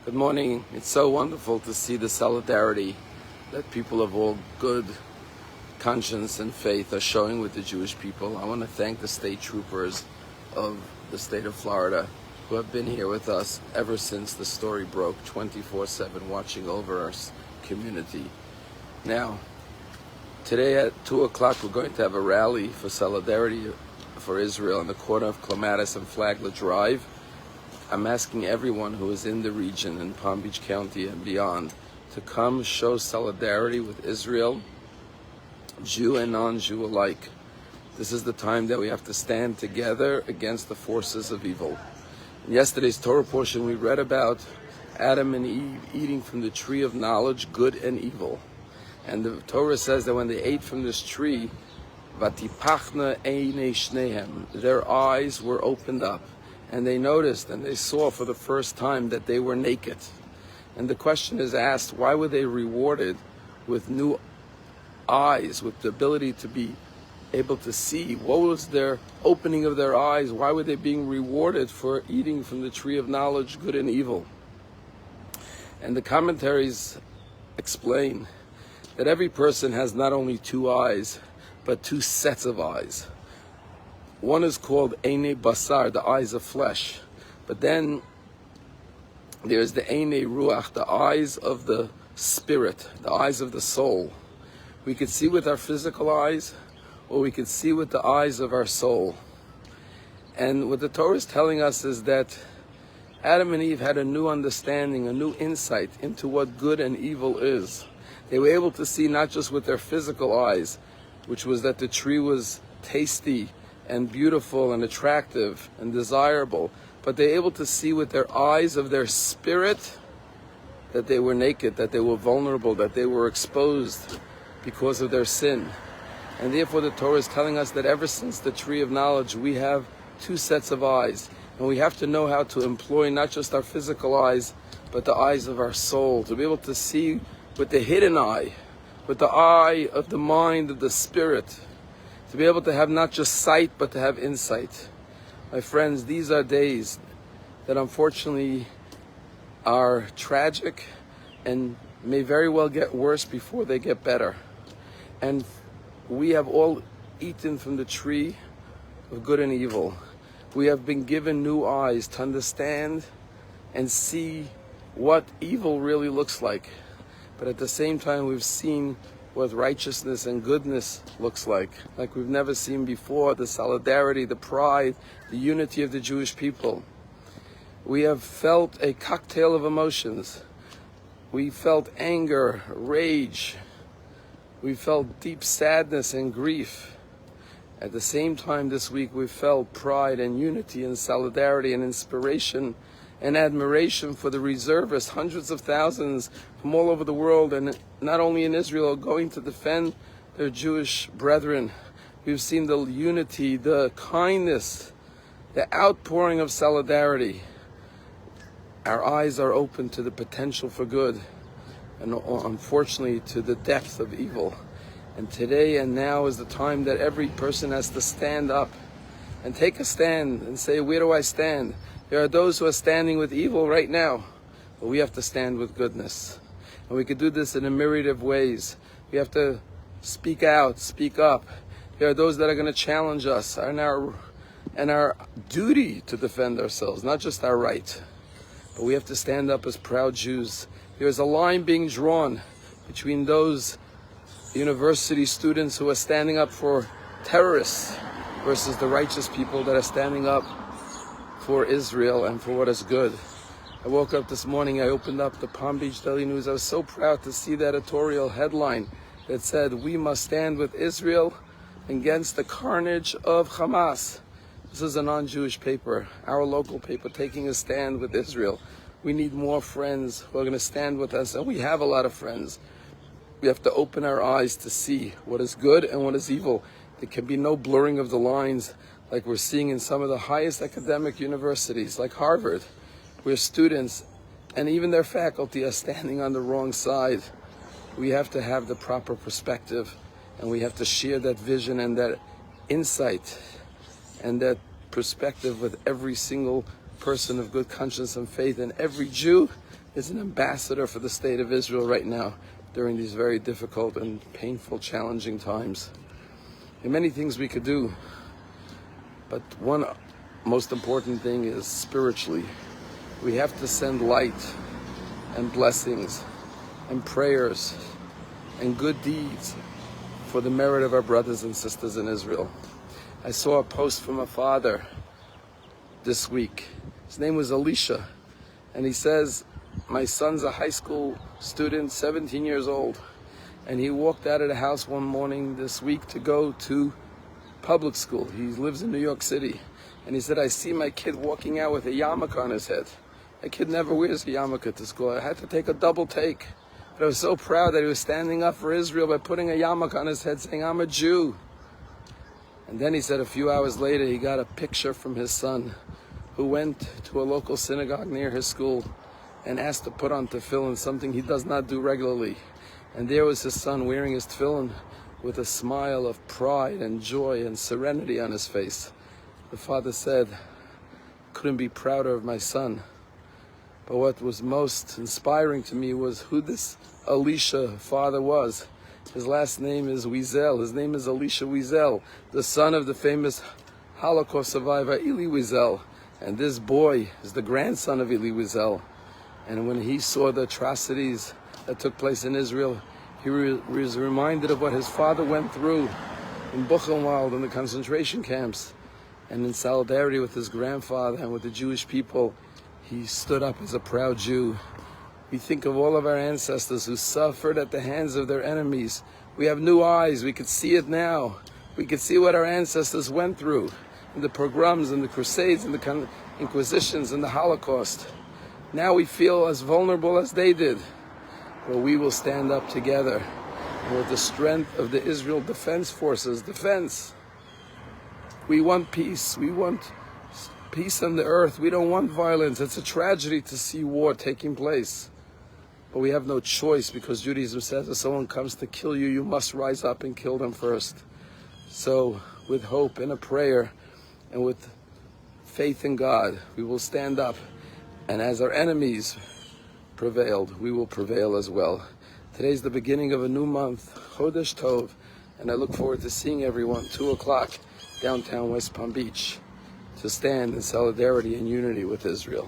Good morning. It's so wonderful to see the solidarity that people of all good conscience and faith are showing with the Jewish people. I want to thank the state troopers of the state of Florida who have been here with us ever since the story broke, 24/7, watching over our community. Now, today at 2 o'clock, we're going to have a rally for solidarity for Israel on the corner of Clematis and Flagler Drive. I'm asking everyone who is in the region in Palm Beach County and beyond to come show solidarity with Israel, Jew and non-Jew alike. This is the time that we have to stand together against the forces of evil. In yesterday's Torah portion, we read about Adam and Eve eating from the tree of knowledge, good and evil. And the Torah says that when they ate from this tree, Vatipachna einei shnehem, their eyes were opened up. And they noticed and they saw for the first time that they were naked. And the question is asked, why were they rewarded with new eyes, with the ability to be able to see? What was their opening of their eyes? Why were they being rewarded for eating from the tree of knowledge, good and evil? And the commentaries explain that every person has not only two eyes, but two sets of eyes. One is called Einei Basar, the eyes of flesh. But then there's the Einei Ruach, the eyes of the spirit, the eyes of the soul. We could see with our physical eyes, or we could see with the eyes of our soul. And what the Torah is telling us is that Adam and Eve had a new understanding, a new insight into what good and evil is. They were able to see not just with their physical eyes, which was that the tree was tasty and beautiful and attractive and desirable, but they're able to see with their eyes of their spirit that they were naked, that they were vulnerable, that they were exposed because of their sin. And therefore the Torah is telling us that ever since the tree of knowledge, we have two sets of eyes, and we have to know how to employ not just our physical eyes, but the eyes of our soul, to be able to see with the hidden eye, with the eye of the mind, of the spirit, to be able to have not just sight, but to have insight. My friends, these are days that unfortunately are tragic and may very well get worse before they get better. And we have all eaten from the tree of good and evil. We have been given new eyes to understand and see what evil really looks like. But at the same time, we've seen what righteousness and goodness looks like we've never seen before, the solidarity, the pride, the unity of the Jewish people. We have felt a cocktail of emotions. We felt anger, rage. We felt deep sadness and grief. At the same time this week, we felt pride and unity and solidarity and inspiration and admiration for the reservists, hundreds of thousands from all over the world, and not only in Israel, going to defend their Jewish brethren. We've seen the unity, the kindness, the outpouring of solidarity. Our eyes are open to the potential for good, and unfortunately to the depth of evil. And today and now is the time that every person has to stand up and take a stand and say, where do I stand? There are those who are standing with evil right now, but we have to stand with goodness. And we could do this in a myriad of ways. We have to speak out, speak up. There are those that are going to challenge us and our duty to defend ourselves, not just our right. But we have to stand up as proud Jews. There is a line being drawn between those university students who are standing up for terrorists versus the righteous people that are standing up for Israel and for what is good. I woke up this morning, I opened up the Palm Beach Daily News. I was so proud to see that editorial headline that said, we must stand with Israel against the carnage of Hamas. This is a non-Jewish paper, our local paper, taking a stand with Israel. We need more friends who are going to stand with us, and we have a lot of friends. We have to open our eyes to see what is good and what is evil. There can be no blurring of the lines like we're seeing in some of the highest academic universities, like Harvard, where students and even their faculty are standing on the wrong side. We have to have the proper perspective, and we have to share that vision and that insight and that perspective with every single person of good conscience and faith, and every Jew is an ambassador for the state of Israel right now during these very difficult and painful, challenging times. There are many things we could do, but one most important thing is spiritually. We have to send light and blessings and prayers and good deeds for the merit of our brothers and sisters in Israel. I saw a post from a father this week. His name was Elisha, and he says, my son's a high school student, 17 years old, and he walked out of the house one morning this week to go to public school. He lives in New York City, and he said, I see my kid walking out with a yarmulke on his head. A kid never wears a yarmulke to school. I had to take a double take, but I was so proud that he was standing up for Israel by putting a yarmulke on his head saying, I'm a Jew. And then he said a few hours later he got a picture from his son who went to a local synagogue near his school and asked to put on tefillin, something he does not do regularly. And there was his son wearing his tefillin with a smile of pride and joy and serenity on his face. The father said, couldn't be prouder of my son. But what was most inspiring to me was who this Elisha father was. His last name is Wiesel. His name is Elisha Wiesel, the son of the famous Holocaust survivor Elie Wiesel. And this boy is the grandson of Elie Wiesel. And when he saw the atrocities that took place in Israel, he was reminded of what his father went through in Buchenwald in the concentration camps. And in solidarity with his grandfather and with the Jewish people, he stood up as a proud Jew. We think of all of our ancestors who suffered at the hands of their enemies. We have new eyes. We could see it now. We could see what our ancestors went through in the pogroms and the crusades and the inquisitions and the Holocaust. Now we feel as vulnerable as they did. But we will stand up together. And with the strength of the Israel Defense Forces, we want peace. We want peace on the earth. We don't want violence. It's a tragedy to see war taking place. But we have no choice because Judaism says if someone comes to kill you, you must rise up and kill them first. So with hope and a prayer and with faith in God, we will stand up. And as our enemies prevailed, we will prevail as well. Today's the beginning of a new month, Chodesh Tov, and I look forward to seeing everyone 2 o'clock downtown West Palm Beach to stand in solidarity and unity with Israel.